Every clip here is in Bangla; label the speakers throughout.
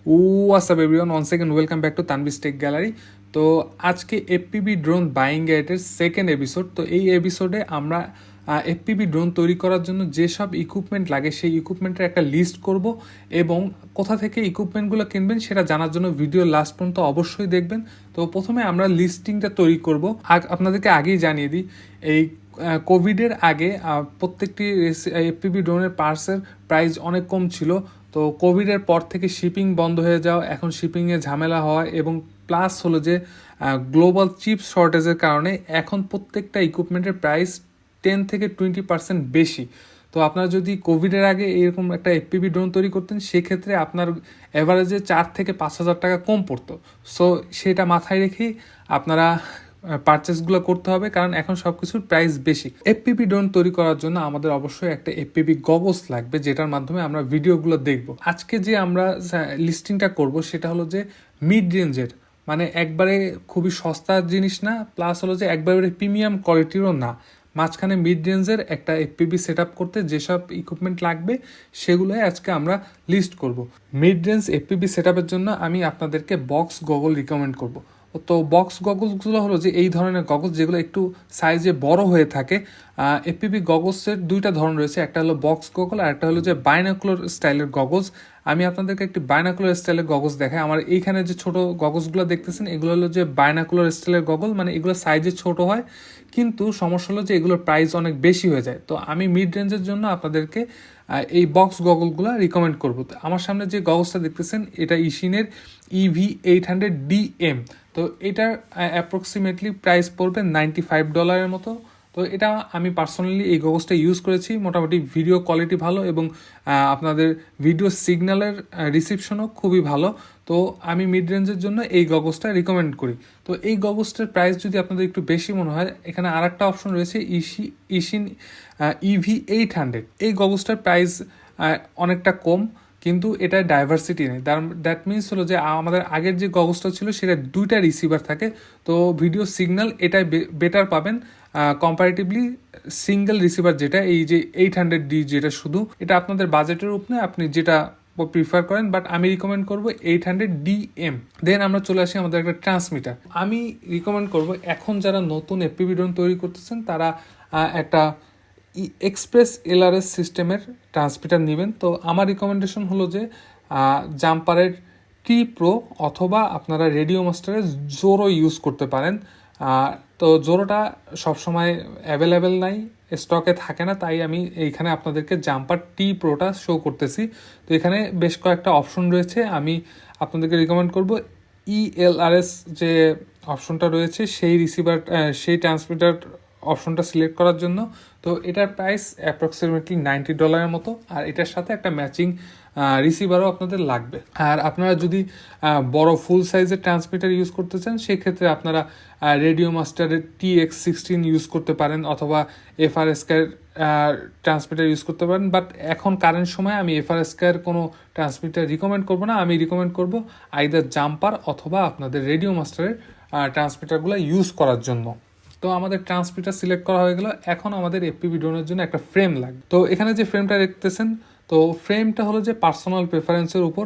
Speaker 1: WhatsApp everyone, one second welcome back to তানবিস টেক গ্যালারি। তো আজকে এফপিভি ড্রোন বাইং গাইডের সেকেন্ড এপিসোড। তো এই এপিসোডে আমরা এফপিভি ড্রোন তৈরি করার জন্য যেসব ইকুইপমেন্ট লাগে সেই ইকুইপমেন্টের একটা লিস্ট করব এবং কোথা থেকে ইকুইপমেন্টগুলো কিনবেন সেটা জানার জন্য ভিডিও লাস্ট পর্যন্ত অবশ্যই দেখবেন। তো প্রথমে আমরা লিস্টিংটা তৈরি করব। আপনাদেরকে আগেই জানিয়ে দিই, এই কোভিডের আগে প্রত্যেকটি এফপিভি ড্রোনের পার্টসের প্রাইস অনেক কম ছিল। তো কোভিডের পর থেকে শিপিং বন্ধ হয়ে যাওয়া, এখন শিপিংয়ে ঝামেলা হওয়া এবং প্লাস হলো যে গ্লোবাল চিপ শর্টেজের কারণে এখন প্রত্যেকটা ইকুইপমেন্টের প্রাইস 10-20% বেশি। তো আপনারা যদি কোভিডের আগে এরকম একটা এফপিভি ড্রোন তৈরি করতেন, সেক্ষেত্রে আপনার অ্যাভারেজে 4,000-5,000 টাকা কম পড়তো। সো সেটা মাথায় রেখেই আপনারা পারচেসগুলো করতে হবে, কারণ এখন সব কিছুর প্রাইস বেশি। এফপিভি ড্রোন তৈরি করার জন্য আমাদের অবশ্যই একটা এফপিভি গগলস লাগবে, যেটার মাধ্যমে আমরা ভিডিওগুলো দেখব। আজকে যে আমরা লিস্টিংটা করব সেটা হলো যে মিড রেঞ্জের, মানে একবারে খুবই সস্তা জিনিস না, প্লাস হলো যে একবারে প্রিমিয়াম কোয়ালিটিরও না, মাঝখানে মিড রেঞ্জের একটা এফপিভি সেট আপ করতে যেসব ইকুইপমেন্ট লাগবে সেগুলোই আজকে আমরা লিস্ট করব। মিড রেঞ্জ এফপিভি সেট আপের জন্য আমি আপনাদেরকে বক্স গগল রিকমেন্ড করব। তো বক্স গগলসগুলো হলো যে এই ধরনের গগলস যেগুলো একটু সাইজে বড় হয়ে থাকে। এফপিভি গগলসের দুইটা ধরন রয়েছে, একটা হলো বক্স গগল আর একটা হলো যে বাইনাকুলার স্টাইলের গগলস। আমি আপনাদেরকে একটি বাইনাকুলার স্টাইলের গগলস দেখাই। আমার এইখানে যে ছোট গগলসগুলো দেখতেছেন এগুলো হলো যে বাইনাকুলার স্টাইলের গগল, মানে এগুলো সাইজে ছোট হয়, কিন্তু সমস্যা হলো যে এগুলোর প্রাইস অনেক বেশি হয়ে যায়। তো আমি মিড রেঞ্জের জন্য আপনাদেরকে এই বক্স গগলগুলো রিকমেন্ড করবো। তো আমার সামনে যে গগলসটা দেখতেছেন এটা ইশিনের EV800DM। তো এটার অ্যাপ্রক্সিমেটলি প্রাইস পড়বে $95 মতো। তো এটা আমি পার্সোনালি এই গগলসটা ইউজ করেছি, মোটামুটি ভিডিও কোয়ালিটি ভালো এবং আপনাদের ভিডিও সিগন্যালের রিসিপশনও খুবই ভালো। তো আমি মিড রেঞ্জের জন্য এই গগলসটা রিকমেন্ড করি। তো এই গগলসটার প্রাইস যদি আপনাদের একটু বেশি মনে হয়, এখানে আর একটা অপশন রয়েছে ইশিন EV800। এই গগলসটার প্রাইস অনেকটা কম, কিন্তু এটা ডাইভার্সিটি নেই। দ্যাট মিনস হলো যে আমাদের আগের যে গগলসটা ছিল সেটা দুইটা রিসিভার থাকে, তো ভিডিও সিগন্যাল এটাই বেটার পাবেন কম্পারেটিভলি সিঙ্গেল রিসিভার যেটা, এই যে 800D যেটা, শুধু এটা আপনাদের বাজেটের উপরে আপনি যেটা প্রিফার করেন, বাট আমি রিকমেন্ড করবো 800DM। দেন আমরা চলে আসি আমাদের একটা ট্রান্সমিটার। আমি রিকমেন্ড করব এখন যারা নতুন এফপিভি ড্রোন তৈরি করতেছেন তারা একটা এক্সপ্রেস এলআরএস সিস্টেমের ট্রান্সমিটার নেবেন। তো আমার রিকমেন্ডেশন হলো যে জাম্পারের টি প্রো অথবা আপনারা রেডিও মাস্টারের জোরো ইউজ করতে পারেন। তো জোরোটা সবসময় অ্যাভেলেবেল নাই, স্টকে থাকে না, তাই আমি এইখানে আপনাদেরকে জাম্পার টি প্রোটা শো করতেছি। তো এখানে বেশ কয়েকটা অপশন রয়েছে, আমি আপনাদেরকে রিকমেন্ড করব ELRS যে অপশনটা রয়েছে সেই সেই ট্রান্সমিটার অপশনটা সিলেক্ট করার জন্য। তো এটার প্রাইস অ্যাপ্রক্সিমেটলি $90 মতো, আর এটার সাথে একটা ম্যাচিং রিসিভারও আপনাদের লাগবে। আর আপনারা যদি বড় ফুল সাইজের ট্রান্সমিটার ইউজ করতে চান, সেক্ষেত্রে আপনারা রেডিও মাস্টারের TX16 ইউজ করতে পারেন অথবা FRSKর ট্রান্সমিটার ইউজ করতে পারেন। বাট এখন কারেন্ট সময় আমি FRSKর কোনো ট্রান্সমিটার রিকমেন্ড করবো না, আমি রিকমেন্ড করবো আইদার জাম্পার অথবা আপনাদের রেডিও মাস্টারের ট্রান্সমিটারগুলো ইউজ করার জন্য। তো আমাদের ট্রান্সমিটার সিলেক্ট করা হয়ে গেল, এখন আমাদের এফপিভি ড্রোনের জন্য একটা ফ্রেম লাগবে। তো এখানে যে ফ্রেমটা দেখতেছেন, তো ফ্রেমটা হলো যে পার্সোনাল প্রেফারেন্সের উপর,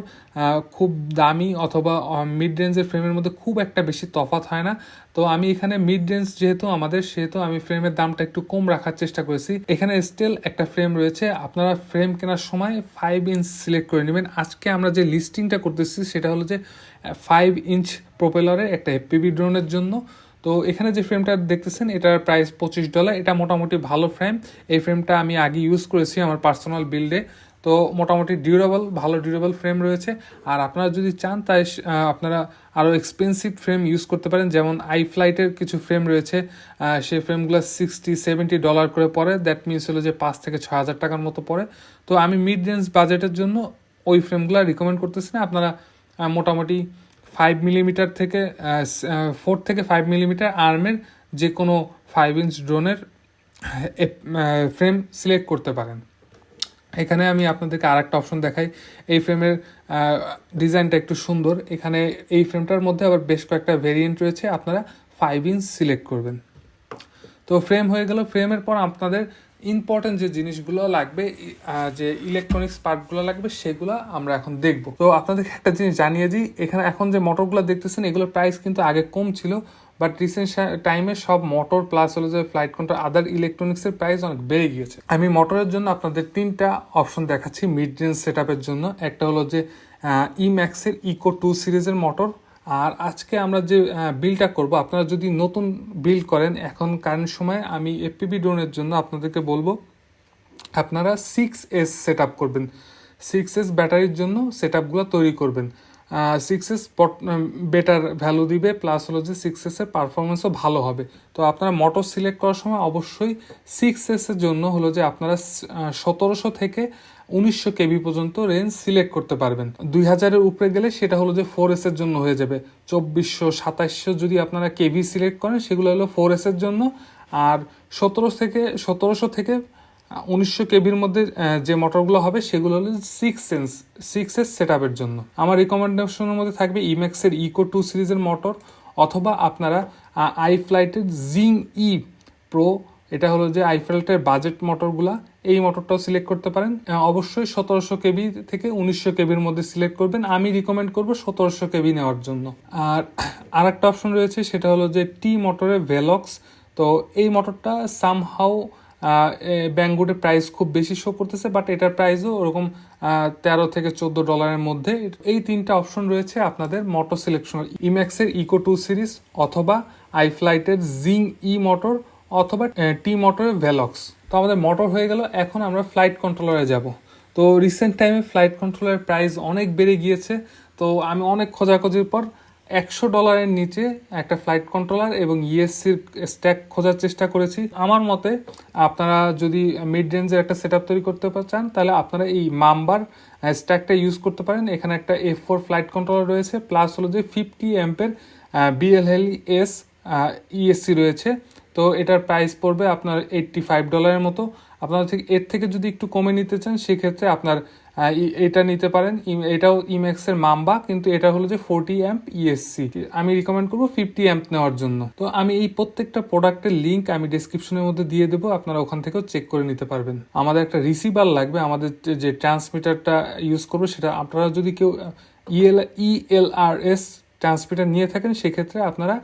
Speaker 1: খুব দামি অথবা মিড রেঞ্জের ফ্রেমের মধ্যে খুব একটা বেশি তফাৎ হয় না। তো আমি এখানে মিড রেঞ্জ যেহেতু আমাদের, সেহেতু আমি ফ্রেমের দামটা একটু কম রাখার চেষ্টা করেছি। এখানে স্টিল একটা ফ্রেম রয়েছে, আপনারা ফ্রেম কেনার সময় 5 ইঞ্চ সিলেক্ট করে নেবেন। আজকে আমরা যে লিস্টিংটা করতেছি সেটা হলো যে 5 ইঞ্চ প্রোপেলারের একটা এফপিভি ড্রোনের জন্য। তো এখানে যে ফ্রেমটা দেখতেছেন এটার প্রাইস $25। এটা মোটামুটি ভালো ফ্রেম। এই ফ্রেমটা আমি আগে ইউজ করেছি আমার পার্সোনাল বিল্ডে। তো মোটামুটি ভালো ডিউরেবল ফ্রেম রয়েছে। আর আপনারা যদি চান তাই আপনারা আরও এক্সপেন্সিভ ফ্রেম ইউজ করতে পারেন, যেমন iFlight'ের কিছু ফ্রেম রয়েছে, সেই ফ্রেমগুলো $60-70 করে পড়ে। দ্যাট মিনস হলো যে 5,000-6,000 টাকার মতো পড়ে। তো আমি মিড রেঞ্জ বাজেটের জন্য ওই ফ্রেমগুলো রিকমেন্ড করতেছি না। আপনারা মোটামুটি 5 মিলিমিটার থেকে 4 থেকে 5 মিলিমিটার আর্মের যে কোনো 5 ইঞ্চ ড্রোনের ফ্রেম সিলেক্ট করতে পারেন। এখানে আমি আপনাদেরকে আর একটা অপশন দেখাই। এই ফ্রেমের ডিজাইনটা একটু সুন্দর। এখানে এই ফ্রেমটার মধ্যে আবার বেশ কয়েকটা ভেরিয়েন্ট রয়েছে, আপনারা 5 ইঞ্চ সিলেক্ট করবেন। তো ফ্রেম হয়ে গেল। ফ্রেমের পর আপনাদের ইম্পর্টেন্ট যে জিনিসগুলো লাগবে, যে ইলেকট্রনিক্স পার্টগুলো লাগবে, সেগুলো আমরা এখন দেখব। তো আপনাদেরকে একটা জিনিস জানিয়ে দিই, এখানে এখন যে মোটরগুলো দেখতেছেন এগুলোর প্রাইস কিন্তু আগে কম ছিল, বাট রিসেন্ট টাইমে সব মোটর প্লাস হলো যে ফ্লাইট কন্ট্রোল আদার ইলেকট্রনিক্সের প্রাইস অনেক বেড়ে গিয়েছে। আমি মোটরের জন্য আপনাদের 3টা অপশন দেখাচ্ছি মিড রেঞ্জ সেট আপের জন্য। একটা হলো যে ইম্যাক্সের ইকো 2 সিরিজের মোটর। আর আজকে আমরা যে বিলটা করব, আপনারা যদি নতুন বিল করেন এখন কারেন্ট সময়, আমি এফপিভি ড্রোনের জন্য আপনাদেরকে বলবো আপনারা 6S সেট আপ করবেন। 6S ব্যাটারির জন্য সেট আপগুলো তৈরি করবেন। 6S বেটার ভ্যালু দিবে, প্লাস হলো যে 6S এর পারফরমেন্সও ভালো হবে। তো আপনারা মোটর সিলেক্ট করার সময় অবশ্যই 6S এর জন্য হলো যে আপনারা 1700 থেকে 1900 কেবি পর্যন্ত রেঞ্জ সিলেক্ট করতে পারবেন। 2000-এর উপরে গেলে সেটা হলো যে 4S এর জন্য হয়ে যাবে। 2400 2700 যদি আপনারা কেবি সিলেক্ট করেন সেগুলো হলো 4S এর জন্য। আর 1700 থেকে 1900 কেবির মধ্যে যে মোটরগুলো হবে সেগুলো হলো 6S সেট আপের জন্য। আমার রিকমেন্ডেশনের মধ্যে থাকবে ইম্যাক্সের ইকো 2 সিরিজের মোটর, অথবা আপনারা আইফ্লাইটের জিং ই প্রো, এটা হলো যে আইফ্লাইটের বাজেট মোটরগুলা, এই মোটরটাও সিলেক্ট করতে পারেন। অবশ্যই 1700 কেবি থেকে 1900 কেবির মধ্যে সিলেক্ট করবেন। আমি রিকমেন্ড করব 1700 কেবি নেওয়ার জন্য। আর একটা অপশন রয়েছে, সেটা হলো যে টি মোটরের ভেলক্স। তো এই মোটরটা সামহাউ ব্যাঙ্গুডের প্রাইস খুব বেশি শো করতেছে, বাট এটার প্রাইসও ওরকম $13 থেকে $14 মধ্যে। এই 3টা অপশন রয়েছে আপনাদের মোটর সিলেকশন, ইম্যাক্সের ইকো 2 সিরিজ, অথবা আইফ্লাইটের জিং ই মোটর, অথবা টি মোটরের ভেলক্স। তো আমাদের মোটর হয়ে গেল, এখন আমরা ফ্লাইট কন্ট্রোলারে যাব। তো রিসেন্ট টাইমে ফ্লাইট কন্ট্রোলারের প্রাইস অনেক বেড়ে গিয়েছে। তো আমি অনেক খোঁজাখুঁজির পর $100 নিচে একটা ফ্লাইট কন্ট্রোলার এবং ইএসসির স্ট্যাক খোঁজার চেষ্টা করেছি। আমার মতে আপনারা যদি মিড রেঞ্জের একটা সেট আপ তৈরি করতে চান, তাহলে আপনারা এই মাম্বার স্ট্যাকটা ইউজ করতে পারেন। এখানে একটা F4 ফ্লাইট কন্ট্রোলার রয়েছে, প্লাস হলো যে 50 অ্যাম্পের BLLES ইএসসি রয়েছে। তো এটার প্রাইস পড়বে আপনার $85 মতো। আপনারা এর থেকে যদি একটু কমে নিতে চান, সেক্ষেত্রে আপনার এটা নিতে পারেন। এটাও ইম্যাক্সের মাম্বা, কিন্তু এটা হলো যে 40 অ্যাম্প ইএসসি। আমি রিকমেন্ড করবো 50 অ্যাম্প নেওয়ার জন্য। তো আমি এই প্রত্যেকটা প্রোডাক্টের লিঙ্ক আমি ডিসক্রিপশনের মধ্যে দিয়ে দেবো, আপনারা ওখান থেকেও চেক করে নিতে পারবেন। আমাদের একটা রিসিভার লাগবে, আমাদের যে ট্রান্সমিটারটা ইউজ করবো সেটা, আপনারা যদি কেউ ELRS ট্রান্সমিটার নিয়ে থাকেন, সেক্ষেত্রে আপনারা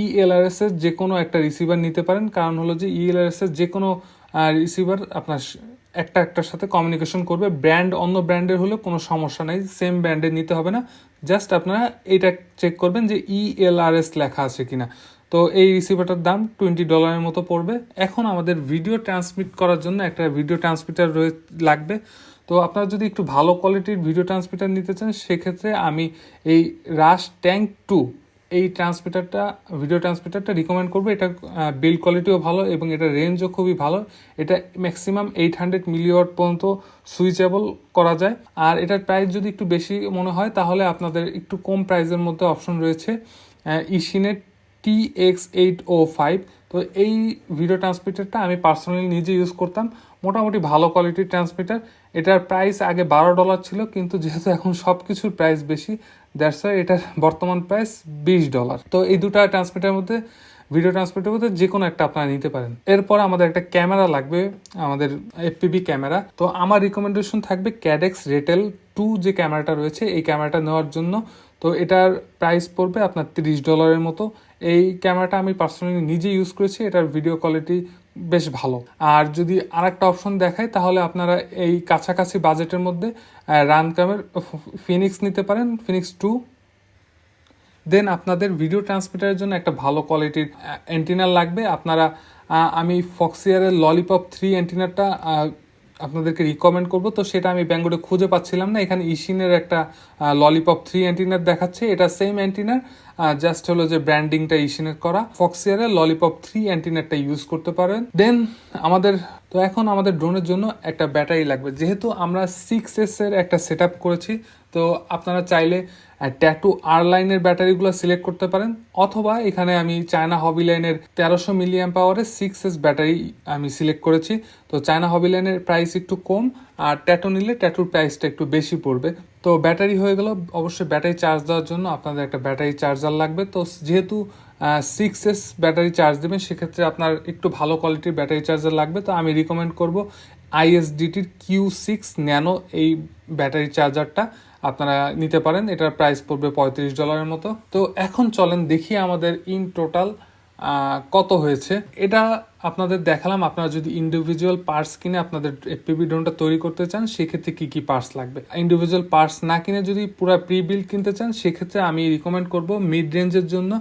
Speaker 1: ELRS এর যে কোনো একটা রিসিভার নিতে পারেন। কারণ হলো যে ELRS এর যে কোনো রিসিভার আপনার একটার সাথে কমিউনিকেশন করবে। ব্র্যান্ড অন্য ব্র্যান্ডের হলে কোনো সমস্যা নেই, সেম ব্র্যান্ডের নিতে হবে না। জাস্ট আপনারা এটা চেক করবেন যে ELRS লেখা আছে কিনা। তো এই রিসিভারটার দাম $20 মতো পড়বে। এখন আমাদের ভিডিও ট্রান্সমিট করার জন্য একটা ভিডিও ট্রান্সমিটার লাগবে। তো আপনারা যদি একটু ভালো কোয়ালিটির ভিডিও ট্রান্সমিটার নিতে চান, সেক্ষেত্রে আমি এই রাশ ট্যাঙ্ক 2 এই ভিডিও ট্রান্সমিটারটা রিকমেন্ড করবো। এটা বিল্ড কোয়ালিটিও ভালো এবং এটা রেঞ্জও খুবই ভালো। এটা ম্যাক্সিমাম 800 মিলিওয়াট পর্যন্ত সুইচেবল করা যায়। আর এটার প্রাইস যদি একটু বেশি মনে হয়, তাহলে আপনাদের একটু কম প্রাইসের মধ্যে অপশন রয়েছে ইশিনের TX805। তো এই ভিডিও ট্রান্সমিটারটা আমি পার্সোনালি নিজে ইউজ করতাম, মোটামুটি ভালো কোয়ালিটির ট্রান্সমিটার। এটার প্রাইস আগে $12 ছিল, কিন্তু যেহেতু এখন সব কিছুর প্রাইস বেশি, দ্যাটস ওয়াই এটার বর্তমান প্রাইস $20। তো এই দুটা ট্রান্সমিটারের মধ্যে, ভিডিও ট্রান্সমিটারের মধ্যে যে কোনো একটা আপনারা নিতে পারেন। এরপর আমাদের একটা ক্যামেরা লাগবে, আমাদের FPV ক্যামেরা। তো আমার রিকমেন্ডেশন থাকবে ক্যাডেক্স রেটেল 2 যে ক্যামেরাটা রয়েছে, এই ক্যামেরাটা নেওয়ার জন্য। তো এটার প্রাইস পড়বে আপনার $30 মতো। এই ক্যামেরাটা আমি পার্সোনালি নিজে ইউজ করেছি, এটার ভিডিও কোয়ালিটি বেশ ভালো। আর যদি আর একটা অপশন দেখায়, তাহলে আপনারা এই কাছাকাছি বাজেটের মধ্যে রানকামের ফিনিক্স নিতে পারেন, ফিনিক্স 2। দেন আপনাদের ভিডিও ট্রান্সমিটারের জন্য একটা ভালো কোয়ালিটির অ্যান্টিনা লাগবে। আপনারা আমি ফক্সিয়ারের ললিপপ 3 অ্যান্টিনাটা আপনাদেরকে রিকমেন্ড করব। তো সেটা আমি ব্যাঙ্গোডে খুঁজে পাচ্ছিলাম না, এখানে ইশিনের একটা ললিপপ 3 অ্যান্টিনার দেখাচ্ছে। এটা সেম অ্যান্টিনার, জাস্ট হলো যে ব্র্যান্ডিংটা ইশিনের করা। ফক্সিয়ারের ললিপপ 3 অ্যান্টিনারটা ইউজ করতে পারেন। দেন এখন আমাদের ড্রোনের জন্য একটা ব্যাটারি লাগবে। যেহেতু আমরা 6S এর একটা সেট আপ করেছি, তো আপনারা চাইলে ট্যাটু আর লাইনের ব্যাটারিগুলো সিলেক্ট করতে পারেন, অথবা এখানে আমি চায়না হবি লাইনের 1300 মিলিঅ্যাম্প আওয়ারের 6S ব্যাটারি আমি সিলেক্ট করেছি। তো চায়না হবি লাইনের প্রাইস একটু কম, আর ট্যাটু নিলে ট্যাটুর প্রাইসটা একটু বেশি পড়বে। তো ব্যাটারি হয়ে গেল। অবশ্যই ব্যাটারি চার্জ দেওয়ার জন্য আপনাদের একটা ব্যাটারি চার্জার লাগবে। তো যেহেতু 6S ব্যাটারি চার্জ দেবেন, সেক্ষেত্রে আপনার একটু ভালো কোয়ালিটির ব্যাটারি চার্জার লাগবে। তো আমি রিকমেন্ড করব ISDTর Q6 ন্যানো এই ব্যাটারি চার্জারটা আপনারা নিতে পারেন। এটার প্রাইস পড়বে $35 মতো। তো এখন চলেন দেখি আমাদের ইন টোটাল কত হয়েছে। এটা আপনাদের দেখালাম। আপনারা যদি ইন্ডিভিজুয়াল পার্টস কিনে আপনাদের FPV ড্রোনটা তৈরি করতে চান, সেক্ষেত্রে কি কি পার্টস লাগবে। ইন্ডিভিজুয়াল পার্টস না কিনে যদি পুরো প্রি বিল্ড কিনতে চান, সেক্ষেত্রে আমি রিকমেন্ড করব মিড রেঞ্জের জন্য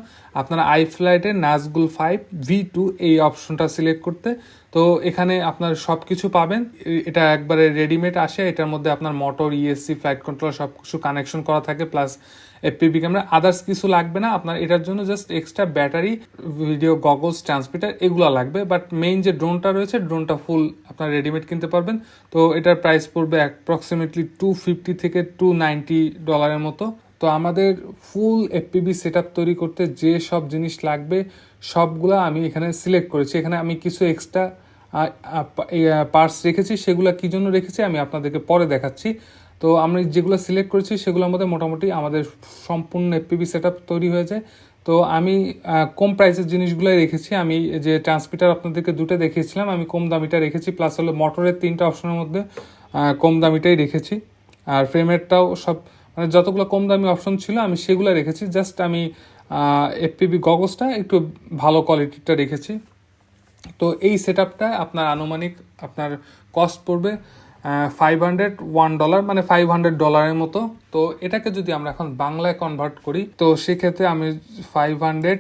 Speaker 1: আপনারা iFlightের নাজগুল 5V2 এই অপশনটা সিলেক্ট করতে। তো এখানে আপনার সব কিছু পাবেন। এটা একবারে রেডিমেড আসে। এটার মধ্যে আপনার মোটর, ESC, ফ্লাইট কন্ট্রোলার সব কিছু কানেকশন করা থাকে, প্লাস FPV ক্যামেরা। আদার্স কিছু লাগবে না আপনার। এটার জন্য just extra battery, video goggles, transmitter এগুলো লাগবে। বাট মেইন যে ড্রোনটা রয়েছে, ড্রোনটা ফুল আপনার রেডিমেড কিনতে পারবেন। তো এটার প্রাইস পড়বে অ্যাপ্রক্সিমেটলি $250 থেকে $290 মতো। তো আমাদের ফুল FPV সেটআপ তৈরি করতে যে সব জিনিস লাগবে সবগুলো আমি এখানে সিলেক্ট করেছি। এখানে আমি কিছু এক্সট্রা পার্টস রেখেছি। সেগুলো কী জন্য রেখেছি আমি আপনাদেরকে পরে দেখাচ্ছি। তো আমি যেগুলো সিলেক্ট করেছি সেগুলোর মধ্যে মোটামুটি আমাদের সম্পূর্ণ FPV সেটআপ তৈরি হয়ে যায়। তো আমি কম প্রাইসের জিনিসগুলোই রেখেছি। আমি যে ট্রান্সমিটার আপনাদেরকে দুটো দেখিয়েছিলাম, আমি কম দামিটা রেখেছি। প্লাস হলো মোটরের 3টা অপশনের মধ্যে কম দামিটাই রেখেছি। আর ফ্রেমেরটাও সব মানে যতগুলো কম দামি অপশন ছিল আমি সেগুলো রেখেছি। জাস্ট আমি FPV গগলসটা একটু ভালো কোয়ালিটিটা রেখেছি। তো এই সেটআপটা আপনার আনুমানিক আপনার কস্ট পড়বে $501, মানে $500 মতো। তো এটাকে যদি আমরা এখন বাংলায় কনভার্ট করি, তো সেক্ষেত্রে আমি 500,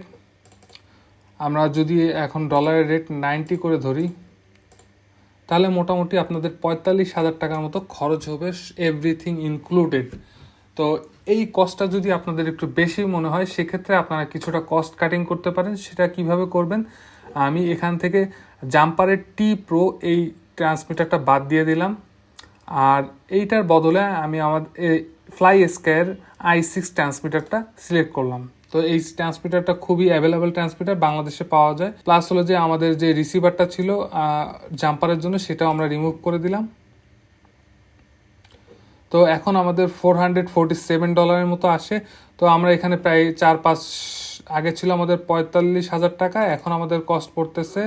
Speaker 1: আমরা যদি এখন ডলারের রেট 90 করে ধরি, তাহলে মোটামুটি আপনাদের $45,000 মতো খরচ হবে, এভরিথিং ইনক্লুডেড। তো এই কস্টটা যদি আপনাদের একটু বেশি মনে হয়, সেক্ষেত্রে আপনারা কিছুটা কস্ট কাটিং করতে পারেন। সেটা কিভাবে করবেন, আমি এখান থেকে জাম্পারের T-Pro এই ট্রান্সমিটারটা বাদ দিয়ে দিলাম। আর এইটার বদলে আমি আমার ফ্লাই স্কায়ার i6 ট্রান্সমিটারটা সিলেক্ট করলাম। তো এই ট্রান্সমিটারটা খুবই অ্যাভেলেবেল ট্রান্সমিটার, বাংলাদেশে পাওয়া যায়। প্লাস হলো যে আমাদের যে রিসিভারটা ছিল জাম্পারের জন্য, সেটাও আমরা রিমুভ করে দিলাম। তো এখন আমাদের $447 মতো আসে। তো আমরা এখানে প্রায় 4-5, আগে ছিল আমাদের $45,000, এখন আমাদের কস্ট পড়তেছে,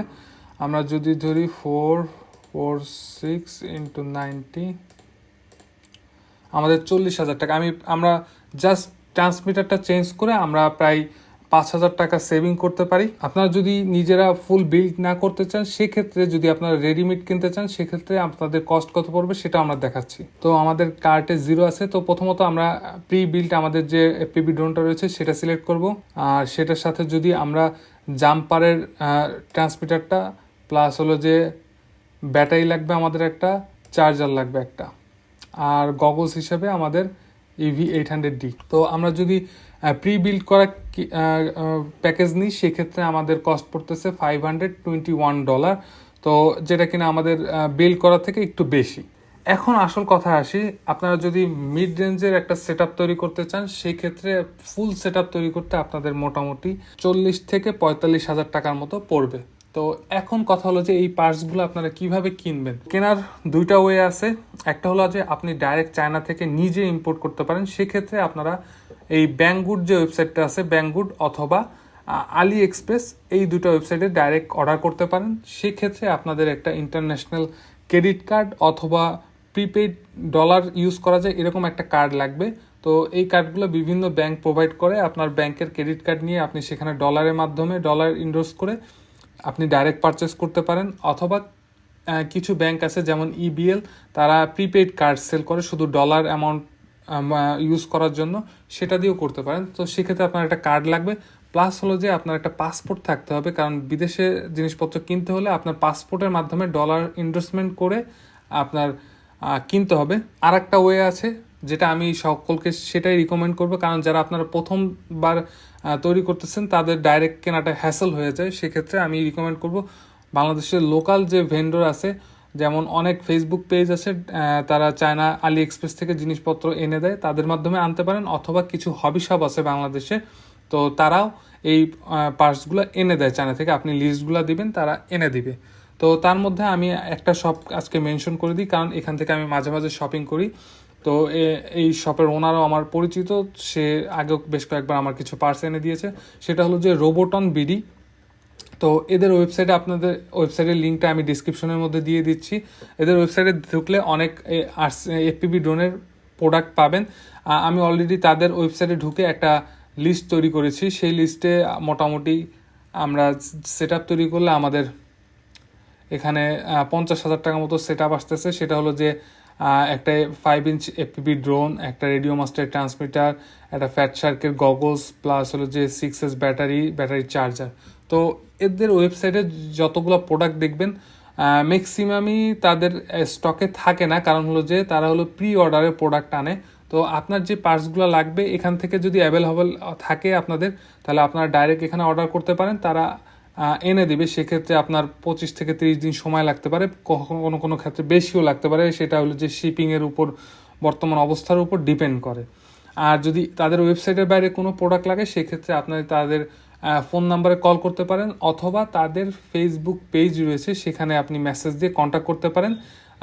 Speaker 1: আমরা যদি ধরি 446 × 90, আমাদের $40,000। আমরা জাস্ট ট্রান্সমিটারটা চেঞ্জ করে আমরা প্রায় $5,000 সেভিং করতে পারি। আপনারা যদি নিজেরা ফুল বিল্ড না করতে চান, সেক্ষেত্রে যদি আপনারা রেডিমেড কিনতে চান, সেক্ষেত্রে আপনাদের কস্ট কত পড়বে সেটা আমরা দেখাচ্ছি। তো আমাদের কার্টে 0 আছে। তো প্রথমত আমরা প্রি বিল্ড আমাদের যে FPV ড্রোনটা রয়েছে সেটা সিলেক্ট করব। আর সেটার সাথে যদি আমরা জাম্পারের ট্রান্সমিটারটা, প্লাস হলো যে ব্যাটারি লাগবে আমাদের একটা, চার্জার লাগবে একটা, আর গগলস হিসেবে আমাদের EV800D। তো আমরা যদি প্রি বিল্ড করা প্যাকেজ নিই, সেক্ষেত্রে আমাদের কস্ট পড়তেছে $521। তো যেটা কিনা আমাদের বিল্ড করা থেকে একটু বেশি। এখন আসল কথা আসি, আপনারা যদি মিড রেঞ্জের একটা সেটআপ তৈরি করতে চান, সেই ক্ষেত্রে ফুল সেটআপ তৈরি করতে আপনাদের মোটামুটি $40,000 থেকে $45,000 মতো পড়বে। তো এখন কথা হলো যে এই পার্টসগুলো আপনারা কিভাবে কিনবেন। কেনার দুইটা ওয়ে আছে। একটা হলো যে আপনি ডাইরেক্ট চায়না থেকে নিজে ইম্পোর্ট করতে পারেন। সেক্ষেত্রে আপনারা এই ব্যাংগুড যে ওয়েবসাইটটা আছে, ব্যাংগুড অথবা আলি এক্সপ্রেস, এই দুটো ওয়েবসাইটে ডাইরেক্ট অর্ডার করতে পারেন। সেক্ষেত্রে আপনাদের একটা ইন্টারন্যাশনাল ক্রেডিট কার্ড অথবা প্রিপেইড ডলার ইউজ করা যায় এরকম একটা কার্ড লাগবে। তো এই কার্ডগুলো বিভিন্ন ব্যাংক প্রোভাইড করে। আপনার ব্যাংকের ক্রেডিট কার্ড নিয়ে আপনি সেখানে ডলারের মাধ্যমে ডলার ইনভেস্ট করে আপনি ডাইরেক্ট পারচেস করতে পারেন। অথবা কিছু ব্যাংক আছে যেমন EBL, তারা প্রিপেইড কার্ড সেল করে শুধু ডলার অ্যামাউন্ট ইউজ করার জন্য, সেটা দিয়েও করতে পারেন। তো সেক্ষেত্রে আপনার একটা কার্ড লাগবে। প্লাস হলো যে আপনার একটা পাসপোর্ট থাকতে হবে, কারণ বিদেশে জিনিসপত্র কিনতে হলে আপনার পাসপোর্টের মাধ্যমে ডলার ইনভেস্টমেন্ট করে আপনার কিনতে হবে। আর একটা ওয়ে আছে যেটা আমি সকলকে সেটাই রিকমেন্ড করবো, কারণ যারা আপনারা প্রথমবার তৈরি করতেছেন তাদের ডাইরেক্ট কেনাটা হ্যাসেল হয়ে যায়। সেক্ষেত্রে আমি রিকমেন্ড করব বাংলাদেশের লোকাল যে ভেন্ডর আছে, যেমন অনেক ফেসবুক পেজ আছে, তারা চায়না আলি এক্সপ্রেস থেকে জিনিসপত্র এনে দেয়, তাদের মাধ্যমে আনতে পারেন। অথবা কিছু হবি শপ আছে বাংলাদেশে, তো তারাও এই পার্টসগুলো এনে দেয় চায়না থেকে। আপনি লিস্টগুলো দিবেন, তারা এনে দিবে। তো তার মধ্যে আমি একটা শপ আজকে মেনশন করে দিই, কারণ এখান থেকে আমি মাঝে মাঝে শপিং করি। তো এই শপের ওনারও আমার পরিচিত, সে আগেও বেশ কয়েকবার আমার কিছু পার্স এনে দিয়েছে। সেটা হলো যে রোবোটন বিডি। তো এদের ওয়েবসাইটে, আপনাদের ওয়েবসাইটের লিঙ্কটা আমি ডিসক্রিপশনের মধ্যে দিয়ে দিচ্ছি। এদের ওয়েবসাইটে ঢুকলে অনেক এফপিভি ড্রোনের প্রোডাক্ট পাবেন। আমি অলরেডি তাদের ওয়েবসাইটে ঢুকে একটা লিস্ট তৈরি করেছি। সেই লিস্টে মোটামুটি আমরা সেট আপ তৈরি করলে আমাদের এখানে 50,000 টাকা মতো সেট আপ আসতেছে। সেটা হলো যে একটা 5 ইঞ্চ এফপিভি ড্রোন, একটা রেডিও মাস্টার ট্রান্সমিটার, একটা ফ্যাট শার্কের গগলস, প্লাস হলো যে 6S ব্যাটারি চার্জার। তো এদের ওয়েবসাইটে যতগুলো প্রোডাক্ট দেখবেন ম্যাক্সিমামই তাদের স্টকে থাকে না, কারণ হলো যে তারা হলো প্রি অর্ডারে প্রোডাক্ট আনে। তো আপনার যে পার্টসগুলো লাগবে এখান থেকে যদি অ্যাভেলেবল থাকে আপনাদের, তাহলে আপনারা ডাইরেক্ট এখানে অর্ডার করতে পারেন, তারা এনে দেবে। সেক্ষেত্রে আপনার 25 থেকে 30 দিন সময় লাগতে পারে, কোনো কোনো ক্ষেত্রে বেশিও লাগতে পারে। সেটা হলো যে শিপিংয়ের উপর, বর্তমান অবস্থার উপর ডিপেন্ড করে। আর যদি তাদের ওয়েবসাইটের বাইরে কোনো প্রোডাক্ট লাগে সেক্ষেত্রে আপনারা তাদের ফোন নাম্বারে কল করতে পারেন, অথবা তাদের ফেসবুক পেজ রয়েছে, সেখানে আপনি মেসেজ দিয়ে কন্ট্যাক্ট করতে পারেন।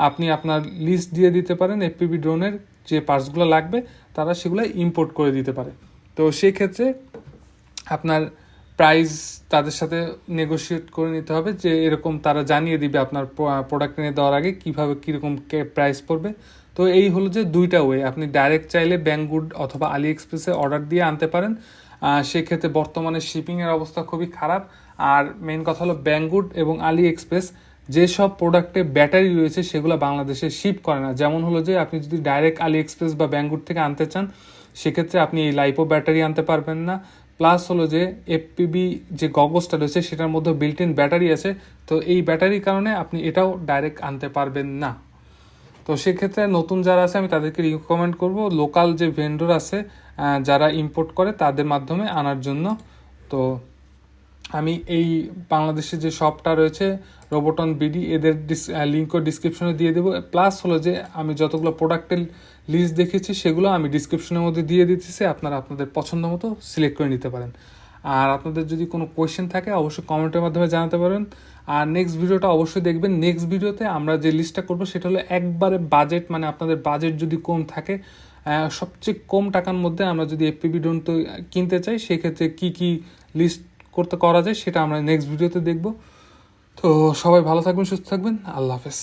Speaker 1: আপনি আপনার লিস্ট দিয়ে দিতে পারেন এফপিভি ড্রোনের যে পার্টসগুলো লাগবে, তারা সেগুলো ইম্পোর্ট করে দিতে পারে। তো সেই ক্ষেত্রে আপনার প্রাইস তাদের সাথে নেগোশিয়েট করে নিতে হবে, যে এরকম তারা জানিয়ে দিবে আপনার প্রোডাক্ট এনে দেওয়ার আগে কীভাবে কীরকম প্রাইস পড়বে। তো এই হলো যে দুইটা ওয়ে, আপনি ডাইরেক্ট চাইলে ব্যাংগুড অথবা আলি এক্সপ্রেসে অর্ডার দিয়ে আনতে পারেন। সেক্ষেত্রে বর্তমানে শিপিংয়ের অবস্থা খুবই খারাপ। আর মেন কথা হলো ব্যাংগুড এবং আলি এক্সপ্রেস যেসব প্রোডাক্টে ব্যাটারি রয়েছে সেগুলো বাংলাদেশে শিপ করে না। যেমন হলো যে আপনি যদি ডাইরেক্ট আলি এক্সপ্রেস বা ব্যাংগুড থেকে আনতে চান, সেক্ষেত্রে আপনি এই লাইপো ব্যাটারি আনতে পারবেন না। প্লাস হলো যে এফপিভি যে গগলসটা রয়েছে সেটার মধ্যে বিল্ট ইন ব্যাটারি আছে, তো এই ব্যাটারির কারণে আপনি এটাও ডাইরেক্ট আনতে পারবেন না। তো সেক্ষেত্রে নতুন যারা আছে আমি তাদেরকে রিকমেন্ড করব লোকাল যে ভেন্ডর আছে যারা ইম্পোর্ট করে তাদের মাধ্যমে আনার জন্য। তো আমি এই বাংলাদেশে যে শপটা রয়েছে রোবোটন বিডি, এদের লিঙ্কও ডিসক্রিপশনে দিয়ে দেবো। প্লাস হলো যে আমি যতগুলো প্রোডাক্টের লিস্ট দেখেছি সেগুলো আমি ডিসক্রিপশনের মধ্যে দিয়ে দিতেছি, আপনারা আপনাদের পছন্দ মতো সিলেক্ট করে নিতে পারেন। আর আপনাদের যদি কোনো কোয়েশ্চেন থাকে অবশ্যই কমেন্টের মাধ্যমে জানাতে পারেন। আর নেক্সট ভিডিওটা অবশ্যই দেখবেন। নেক্সট ভিডিওতে আমরা যে লিস্টটা করবো সেটা হলো একবারে বাজেট, মানে আপনাদের বাজেট যদি কম থাকে, সবচেয়ে কম টাকার মধ্যে আমরা যদি এফপিভি ড্রোন তো কিনতে চাই, সেক্ষেত্রে কী লিস্ট করা যায় সেটা আমরা নেক্সট ভিডিওতে দেখব। তো সবাই ভালো থাকবেন, সুস্থ থাকবেন, আল্লাহ হাফেজ।